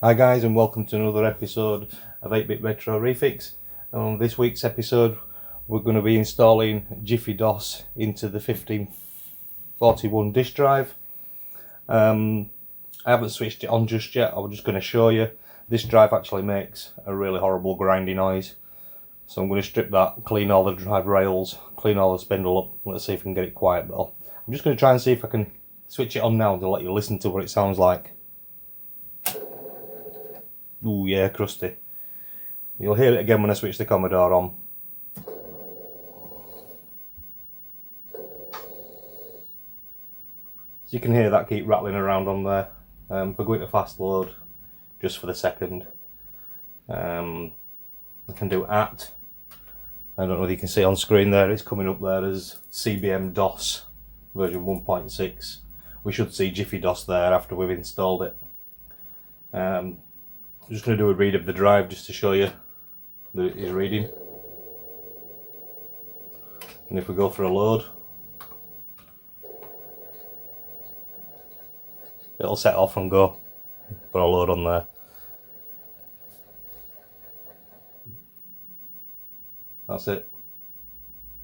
Hi guys, and welcome to another episode of 8-Bit Retro Refix. On this week's episode we're going to be installing Jiffydos into the 1541 disk drive. I haven't switched it on just yet. I'm just going to show you. This drive actually makes a really horrible grindy noise, so I'm going to strip that, clean all the drive rails, clean all the spindle up. Let's see if we can get it quiet. But I'm just going to try and see if I can switch it on now to let you listen to what it sounds like. Ooh yeah, crusty. You'll hear it again when I switch the Commodore on. So you can hear that keep rattling around on there. If I go into fast load, just for the second, I can do at. I don't know whether you can see on screen there, it's coming up there as CBM DOS version 1.6. We should see Jiffydos there after we've installed it. I'm just going to do a read of the drive just to show you that it is reading. And if we go for a load, it'll set off and go for a load on there. That's it.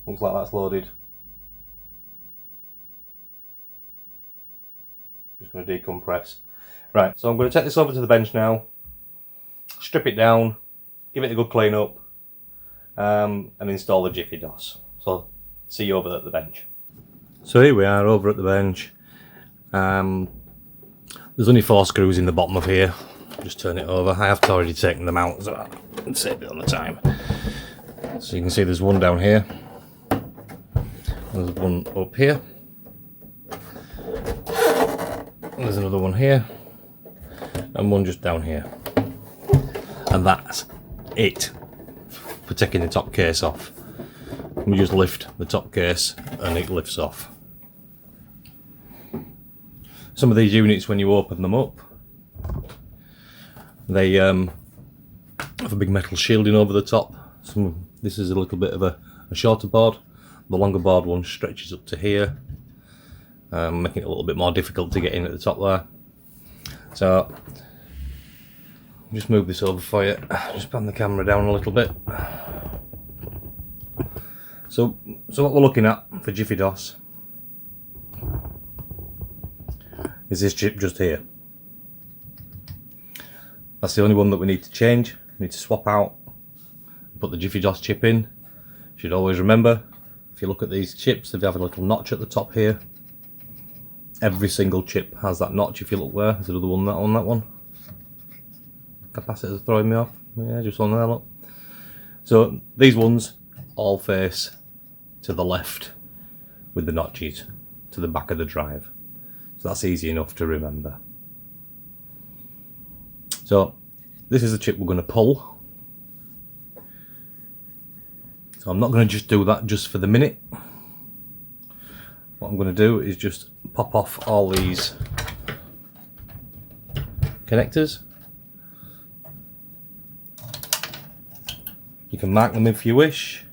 Looks like that's loaded. Just going to decompress. Right, so I'm going to take this over to the bench now, strip it down, give it a good clean up, and install the Jiffydos. So, see you over at the bench. So here we are over at the bench. There's only 4 screws in the bottom of here. Just turn it over. I have already taken them out so I can save it on the time. So you can see there's one down here. There's one up here. And there's another one here. And one just down here. And that's it for taking the top case off. We just lift the top case and it lifts off. Some of these units, when you open them up, they have a big metal shielding over the top. This is a little bit of a shorter board. The longer board one stretches up to here, making it a little bit more difficult to get in at the top there. So just move this over for you. Just pan the camera down a little bit. So what we're looking at for Jiffydos is this chip just here. That's the only one that we need to change. We need to swap out and put the Jiffydos chip in. You should always remember, if you look at these chips, they have a little notch at the top here. Every single chip has that notch. If you look there, there's another one on that one. Capacitor's throwing me off. Yeah, just on there, look. So these ones all face to the left with the notches to the back of the drive. So that's easy enough to remember. So this is the chip we're going to pull. So I'm not going to just do that just for the minute. What I'm going to do is just pop off all these connectors. You can mark them if you wish.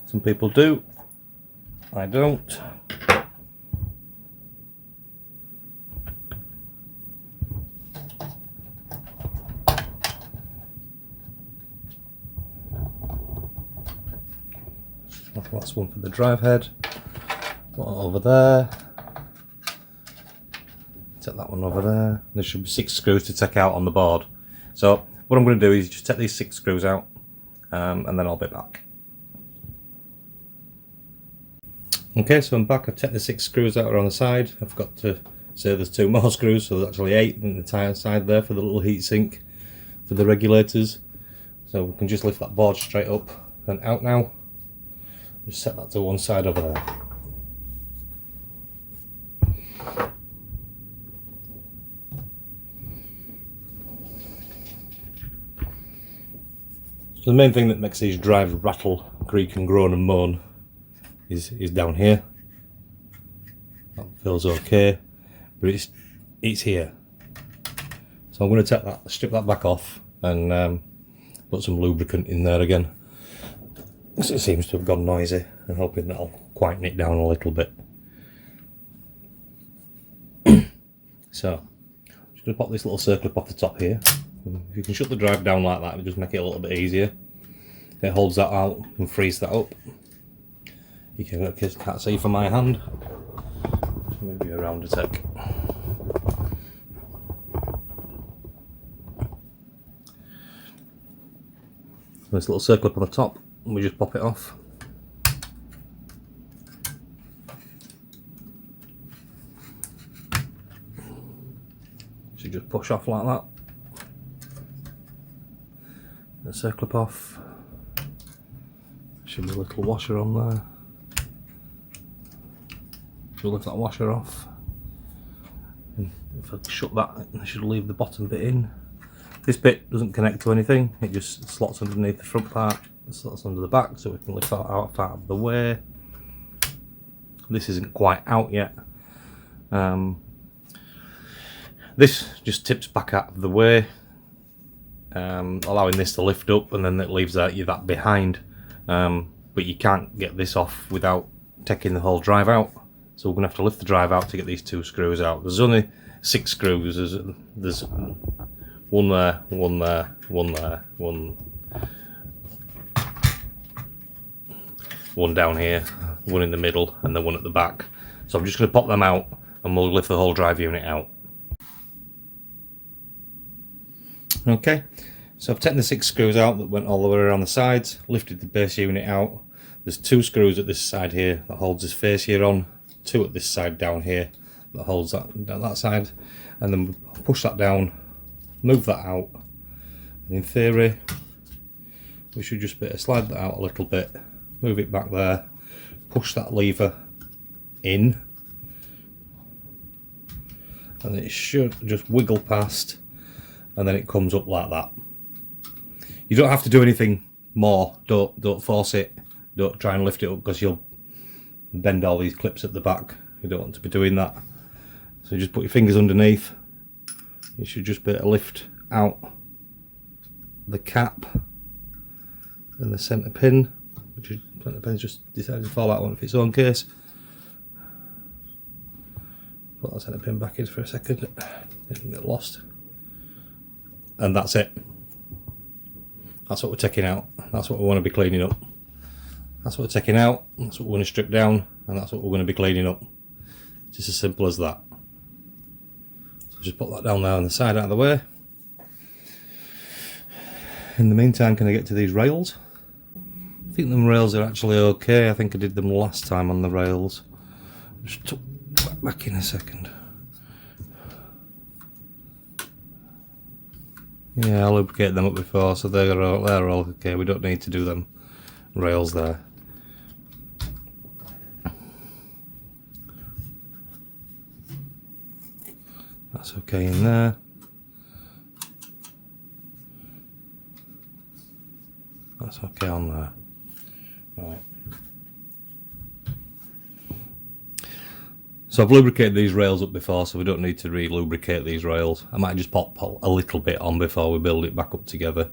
Some people do. I don't. That's one for the drive head. One over there. Take that one over there. There should be 6 screws to take out on the board. So what I'm going to do is just take these 6 screws out, and then I'll be back. Okay, so I'm back. I've taken the 6 screws out on the side. I forgot to say there's 2 more screws, so there's actually 8 on the tire side there for the little heat sink for the regulators. So we can just lift that board straight up and out now. Just set that to one side over there. So the main thing that makes these drives rattle, creak and groan and moan is down here. That feels okay, but it's here. So I'm going to take that, strip that back off and put some lubricant in there again. It seems to have gone noisy. I'm hoping that'll quieten it down a little bit. So, just going to pop this little circle up off the top here. If you can shut the drive down like that, it'll just make it a little bit easier. It holds that out and frees that up. You can't see from my hand. Maybe around a sec. This little circle up on the top, and we just pop it off. So you just push off like that. And circle up off. Should be a little washer on there. So lift that washer off. And if I shut that, I should leave the bottom bit in. This bit doesn't connect to anything, it just slots underneath the front part, slots under the back, so we can lift that out of the way. This isn't quite out yet. This just tips back out of the way, allowing this to lift up, and then it leaves that behind. But you can't get this off without taking the whole drive out. So we're going to have to lift the drive out to get these 2 screws out. There's only 6 screws. There's one there, one there, one there, one down here, one in the middle, and then one at the back. So I'm just going to pop them out and we'll lift the whole drive unit out. Okay, so I've taken the 6 screws out that went all the way around the sides, lifted the base unit out. There's 2 screws at this side here that holds this fascia on, 2 at this side down here that holds that side, and then push that down, move that out, and in theory we should just slide that out a little bit, move it back there, push that lever in, and it should just wiggle past, and then it comes up like that. You don't have to do anything more. Don't force it. Don't try and lift it up because you'll bend all these clips at the back. You don't want to be doing that. So just put your fingers underneath. You should just be able to lift out the cap and the centre pin, which is, the centre pin's just decided to fall out of its own case. Put that centre pin back in for a second. It didn't get lost. And that's it. That's what we're taking out. That's what we want to be cleaning up. That's what we're taking out. That's what we're going to strip down, and that's what we're going to be cleaning up. Just as simple as that. So just put that down there on the side out of the way. In the meantime, can I get to these rails? I think them rails are actually okay. I think I did them last time on the rails. Just tuck back in a second. Yeah, I lubricated them up before, so they're all okay. We don't need to do them rails there. That's okay in there. That's okay on there. Right. So I've lubricated these rails up before, so we don't need to re-lubricate these rails. I might just pop a little bit on before we build it back up together.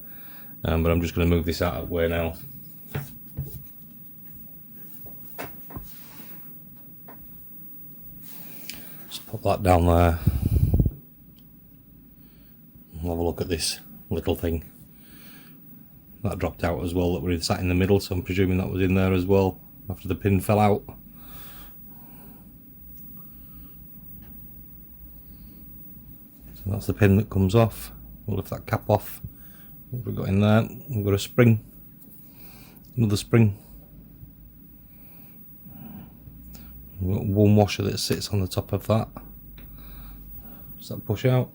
But I'm just going to move this out of the way now. Just pop that down there. We'll have a look at this little thing. That dropped out as well, that were sat in the middle, so I'm presuming that was in there as well after the pin fell out. So that's the pin that comes off. We'll lift that cap off. What have we got in there? We've got a spring, another spring. We've got one washer that sits on the top of that. Does that push out?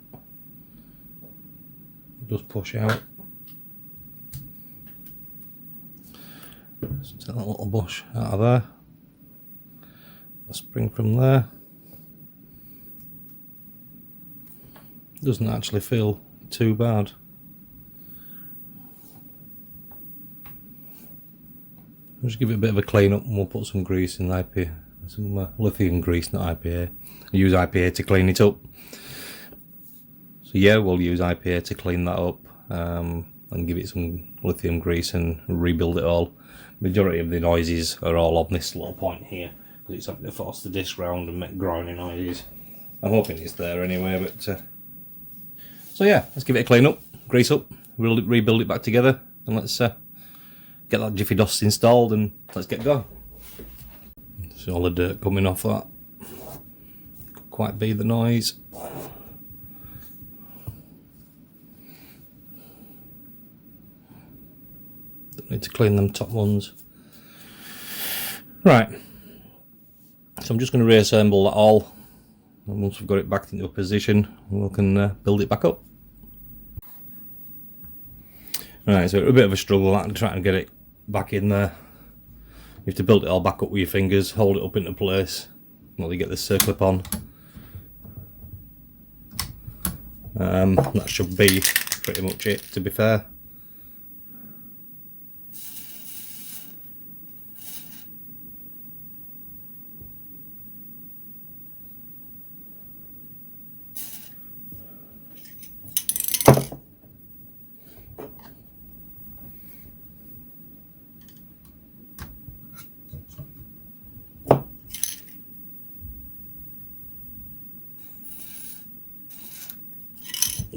It does push out. Let's take that little bush out of there. A spring from there. Doesn't actually feel too bad. I'll just give it a bit of a clean up and we'll put some grease in IPA, some lithium grease, not IPA. I'll use IPA to clean it up. So yeah, we'll use IPA to clean that up and give it some lithium grease and rebuild it all. Majority of the noises are all on this little point here because it's having to force the disc round and make grinding noises. I'm hoping it's there anyway, but So yeah, let's give it a clean up, grease up, rebuild it back together, and let's get that Jiffydos installed and let's get going. See all the dirt coming off that. Could quite be the noise. Don't need to clean them top ones. Right, so I'm just going to reassemble that all, and once we've got it back into a position we can build it back up. Right, so it's a bit of a struggle that, trying to get it back in there. You have to build it all back up with your fingers, hold it up into place while you get this circlip on. That should be pretty much it, to be fair.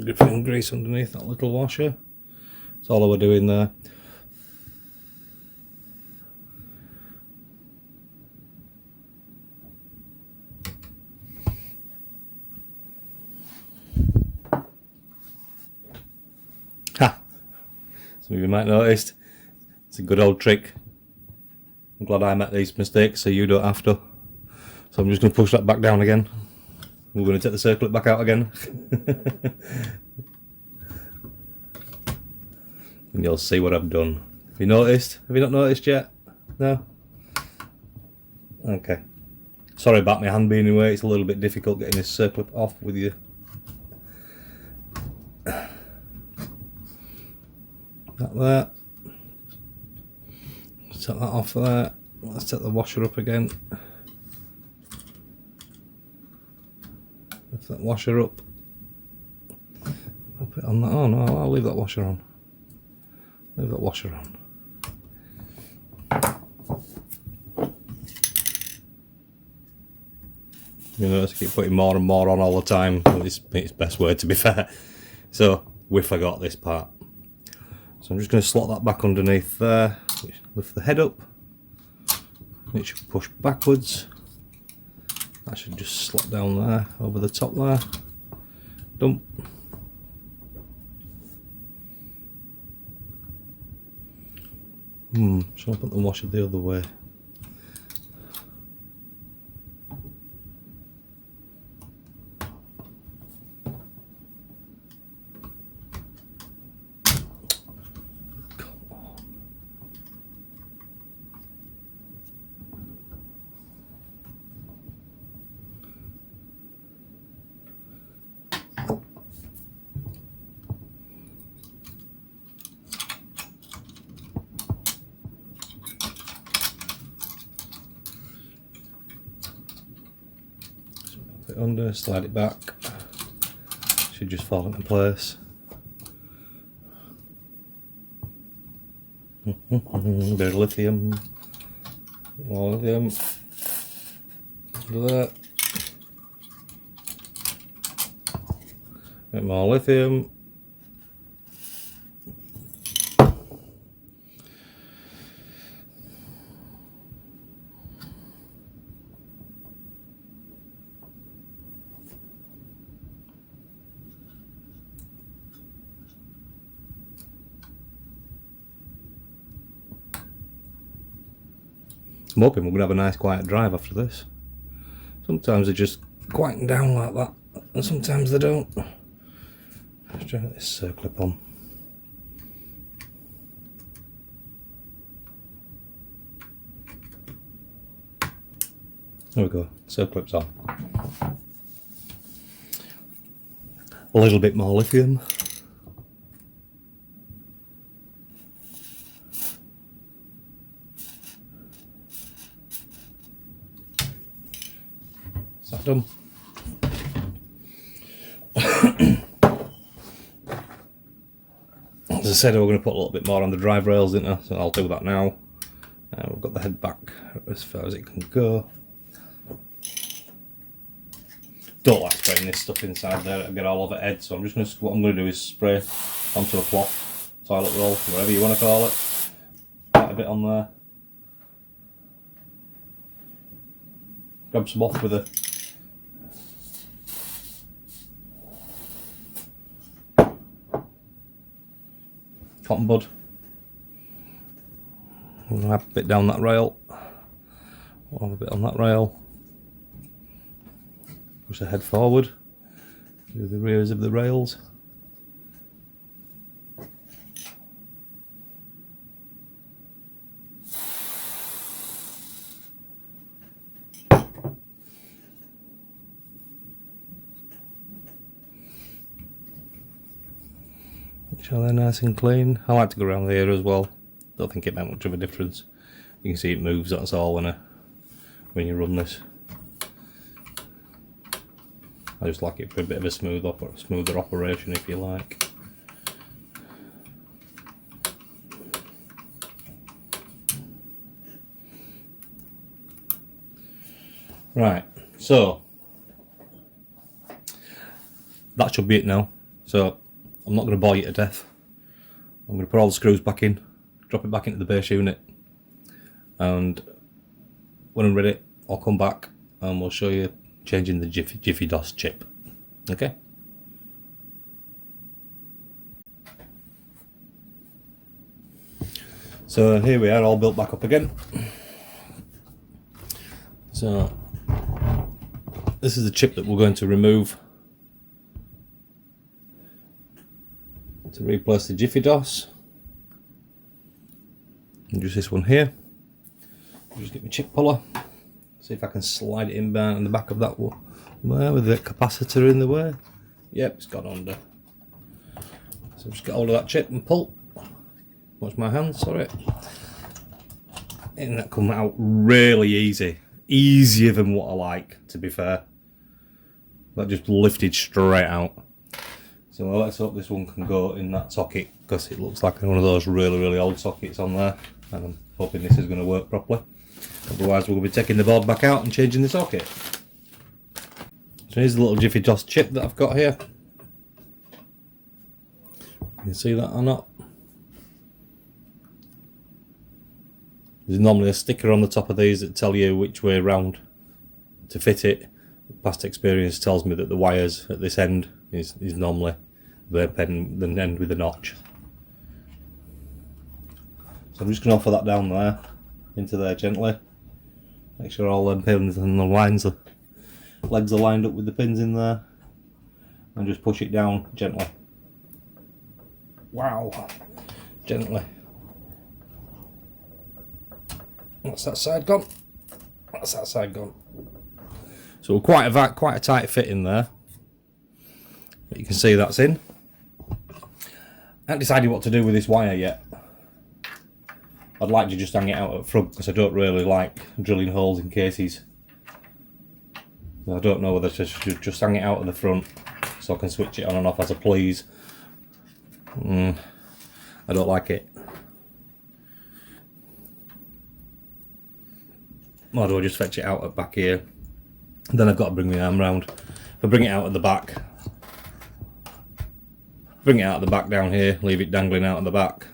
Gripping grease underneath that little washer. That's all I were doing there. Ha! Some of you might noticed. It's a good old trick. I'm glad I make these mistakes so you don't have to. So I'm just going to push that back down again. We're going to take the circlip back out again. And you'll see what I've done. Have you noticed? Have you not noticed yet? No? Okay. Sorry about my hand being in the way. It's a little bit difficult getting this circlip off with you. Like that. Let's take that off there. Let's take the washer up again. Lift that washer up. I'll put it on that. Oh no, I'll leave that washer on. Leave that washer on. You know, I keep putting more and more on all the time. It's best way, to be fair. So we forgot this part. So I'm just going to slot that back underneath there. Lift the head up. It should push backwards. That should just slot down there, over the top there. Dump. Shall I put the washer the other way? Put it under, slide it back. Should just fall into place. Bit of lithium. More lithium. Do that. Bit more lithium. I'm hoping we're going to have a nice quiet drive after this. Sometimes they just quieten down like that, and sometimes they don't. Let's try this circlip on. There we go, circlip's on. A little bit more lithium. Is that done? As I said, we're going to put a little bit more on the drive rails, didn't I? So I'll do that now. We've got the head back as far as it can go. don't like spraying this stuff inside there, it'll get all over head, so I'm just going to, what I'm going to do is spray onto a cloth, toilet roll, whatever you want to call it, quite a bit on there. Grab some off with a cotton bud. I'm going to have a bit down that rail, have a bit on that rail, push the head forward, do the rears of the rails. Make sure they're nice and clean. I like to go around here as well. Don't think it makes much of a difference. You can see it moves, that's all when you run this. I just like it for a bit of a smoother operation, if you like. Right, so that should be it now. So I'm not going to bore you to death. I'm going to put all the screws back in, drop it back into the base unit, and when I'm ready I'll come back and we'll show you changing the Jiffydos chip. Okay? So here we are, all built back up again. So this is the chip that we're going to remove to replace the Jiffydos. And just this one here. Just get my chip puller. See if I can slide it in behind in the back of that one there with the capacitor in the way. Yep, it's gone under. So just get hold of that chip and pull. Watch my hand, sorry. And that come out really easy. Easier than what I like, to be fair. That just lifted straight out. So let's hope this one can go in that socket, because it looks like one of those really old sockets on there. And I'm hoping this is going to work properly. Otherwise we'll be taking the board back out and changing the socket. So here's the little Jiffydos chip that I've got here. You can see that or not? There's normally a sticker on the top of these that tell you which way round to fit it. Past experience tells me that the wires at this end is normally the end with a notch. So I'm just going to offer that down there, into there gently. Make sure all them pins and the legs are lined up with the pins in there. And just push it down gently. Wow! Gently. That's that side gone. That's that side gone. So quite a tight fit in there. But you can see that's in. I haven't decided what to do with this wire yet. I'd like to just hang it out at front because I don't really like drilling holes in cases. I don't know whether to just hang it out at the front so I can switch it on and off as I please. I don't like it. Or do I just fetch it out at back here? Then I've got to bring my arm round. If I bring it out at the back, down here, leave it dangling out at the back,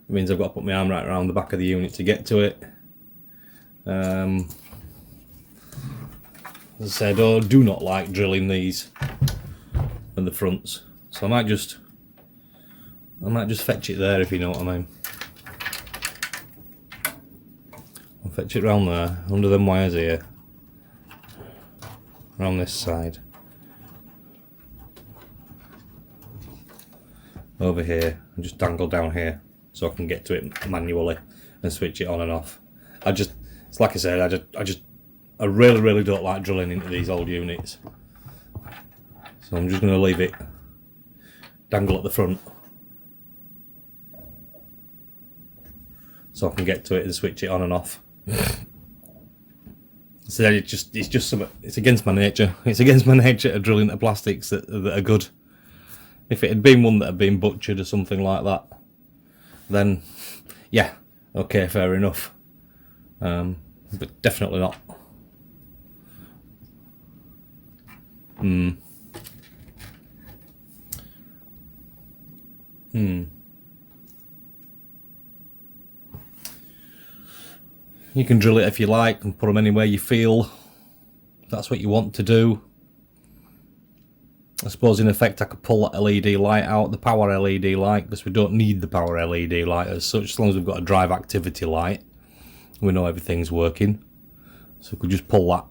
it means I've got to put my arm right around the back of the unit to get to it. As I said, I do not like drilling these and the fronts, so I might just fetch it there, if you know what I mean. I'll fetch it round there, under them wires here, around this side, over here, and just dangle down here so I can get to it manually and switch it on and off. It's like I said, I really don't like drilling into these old units, so I'm just going to leave it dangle at the front so I can get to it and switch it on and off. So it's against my nature. It's against my nature to drill into plastics that are good. If it had been one that had been butchered or something like that, then yeah, okay, fair enough. But definitely not. You can drill it if you like and put them anywhere you feel, if that's what you want to do. I suppose in effect I could pull that LED light out, the power LED light, because we don't need the power LED light as such, as long as we've got a drive activity light. We know everything's working. So we could just pull that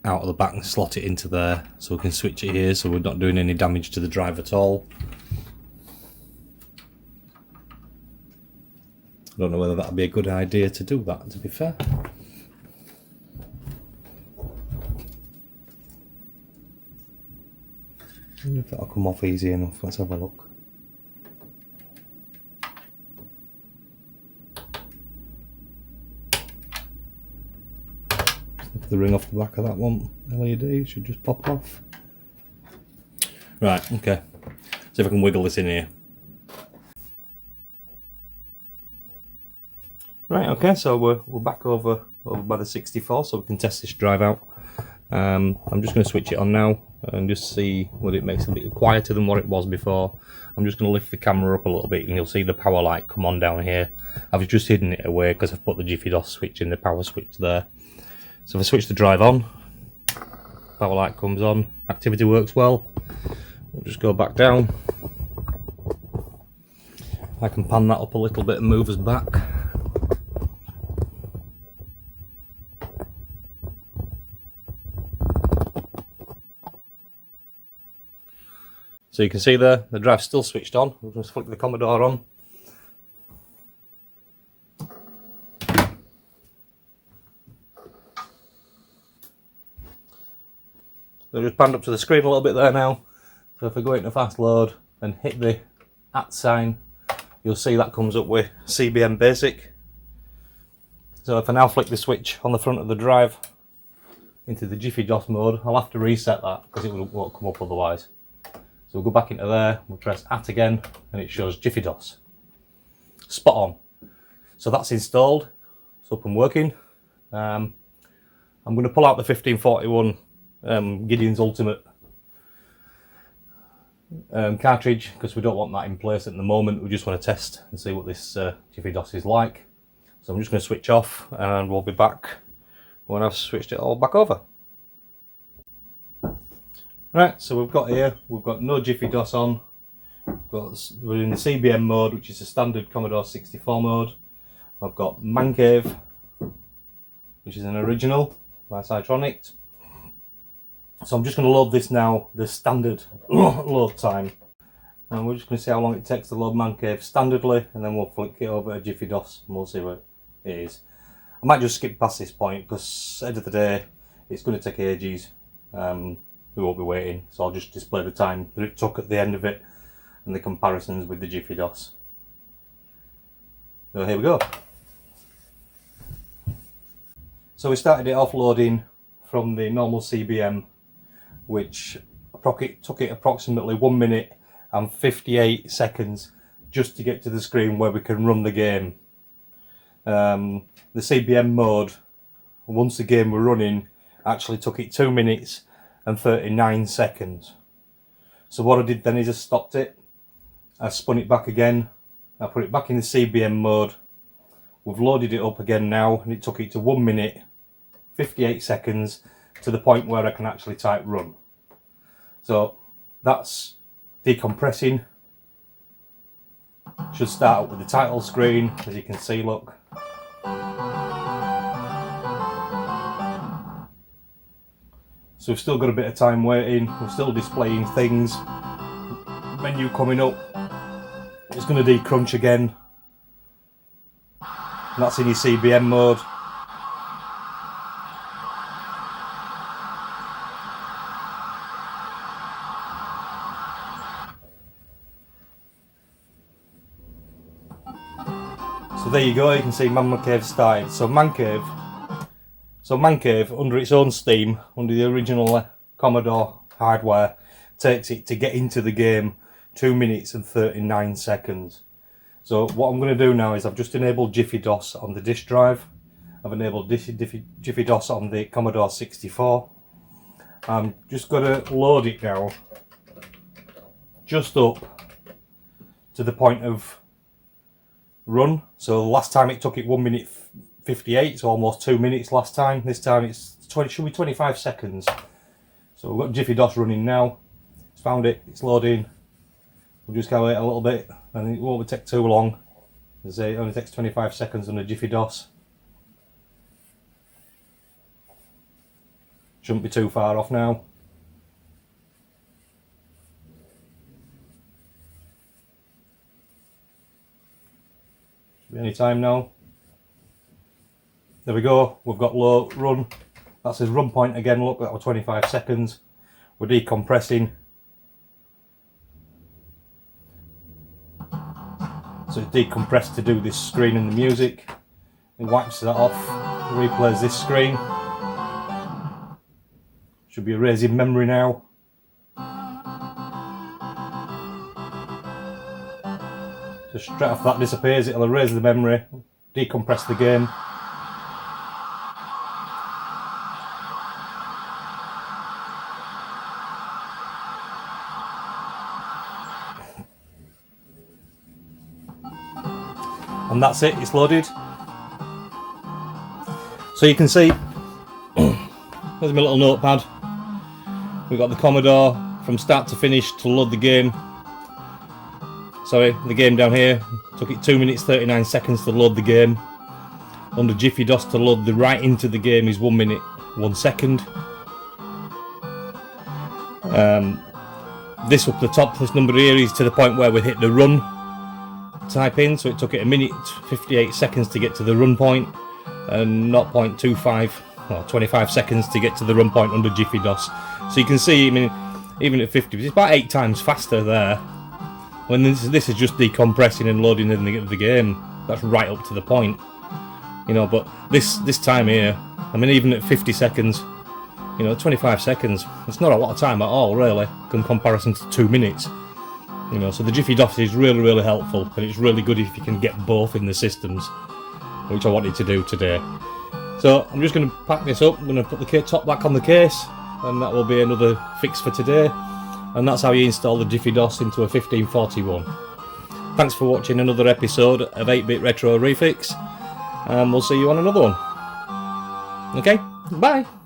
out of the back and slot it into there, so we can switch it here so we're not doing any damage to the drive at all. I don't know whether that would be a good idea to do that, to be fair. I wonder if that'll come off easy enough. Let's have a look. If the ring off the back of that one LED should just pop off. Right, okay. See if I can wiggle this in here. Right, okay, so we're back over by the 64, so we can test this drive out. I'm just going to switch it on now and just see whether it makes it a bit quieter than what it was before. I'm just going to lift the camera up a little bit and you'll see the power light come on down here. I've just hidden it away because I've put the Jiffydos switch in, the power switch there. So if I switch the drive on, power light comes on, activity works well. We'll just go back down. I can pan that up a little bit and move us back. So you can see there, the drive's still switched on. We'll just flick the Commodore on. So just panned up to the screen a little bit there now. So if I go into fast load and hit the @ sign, you'll see that comes up with CBM Basic. So if I now flick the switch on the front of the drive into the Jiffydos mode, I'll have to reset that because it won't come up otherwise. So we'll go back into there, we'll press @ again, and it shows Jiffydos. Spot on. So that's installed, it's up and working. I'm going to pull out the 1541 Gideon's Ultimate cartridge because we don't want that in place at the moment. We just want to test and see what this Jiffydos is like. So I'm just going to switch off and we'll be back when I've switched it all back over. Right, so we've got no Jiffydos on. We're in the CBM mode, which is the standard Commodore 64 mode. I've got Man Cave, which is an original by Cytronic. So I'm just going to load this now, the standard load time. And we're just going to see how long it takes to load Man Cave standardly, and then we'll flick it over to Jiffydos and we'll see what it is. I might just skip past this point because at the end of the day, it's going to take ages. We won't be waiting, so I'll just display the time that it took at the end of it and the comparisons with the Jiffydos. So here we go. So we started it offloading from the normal CBM, which took it approximately 1 minute and 58 seconds just to get to the screen where we can run the game. The CBM mode, once the game were running, actually took it 2 minutes and 39 seconds. So what I did then is I stopped it, I spun it back again, I put it back in the CBM mode, we've loaded it up again now, and it took it to 1 minute, 58 seconds, to the point where I can actually type run. So that's decompressing. Should start up with the title screen, as you can see, look. So we've still got a bit of time waiting, we're still displaying things. Menu coming up, it's going to decrunch again. And that's in your CBM mode. So there you go, you can see Man Cave started. So Man Cave, under its own steam, under the original Commodore hardware, takes it to get into the game 2 minutes and 39 seconds. So what I'm going to do now is I've just enabled Jiffydos on the disk drive. I've enabled Jiffydos on the Commodore 64. I'm just going to load it now, just up to the point of run. So last time it took it 1 minute 58, so almost 2 minutes last time. This time it's should be 25 seconds. So we've got Jiffydos running now. It's found it, it's loading. We'll just go wait a little bit, and it won't take too long. As I say, it only takes 25 seconds on a Jiffydos. Shouldn't be too far off now. Should be any time now. There we go, we've got low run. That says run point again, look, that was 25 seconds. We're decompressing. So it's decompressed to do this screen and the music. It wipes that off, replays this screen. Should be erasing memory now. So straight after that disappears, it'll erase the memory, decompress the game. And that's it, it's loaded. So you can see, there's my little notepad. We've got the Commodore from start to finish to load the game. Sorry, the game down here. Took it 2 minutes 39 seconds to load the game. Under Jiffydos to load the right into the game is 1 minute 1 second. This up the top, this number here is to the point where we hit the run type in, so it took it 1 minute 58 seconds to get to the run point and 0.25 or 25 seconds to get to the run point under Jiffydos. So you can see, I mean, even at 50, it's about 8 times faster there. When this is just decompressing and loading in the game, that's right up to the point, you know. But this time here, I mean, even at 50 seconds, you know, 25 seconds, it's not a lot of time at all, really, in comparison to 2 minutes. You know, so the Jiffydos is really, really helpful, and it's really good if you can get both in the systems, which I wanted to do today. So I'm just going to pack this up. I'm going to put the top back on the case, and that will be another fix for today. And that's how you install the Jiffydos into a 1541. Thanks for watching another episode of 8-Bit Retro Refix, and we'll see you on another one. Okay, bye!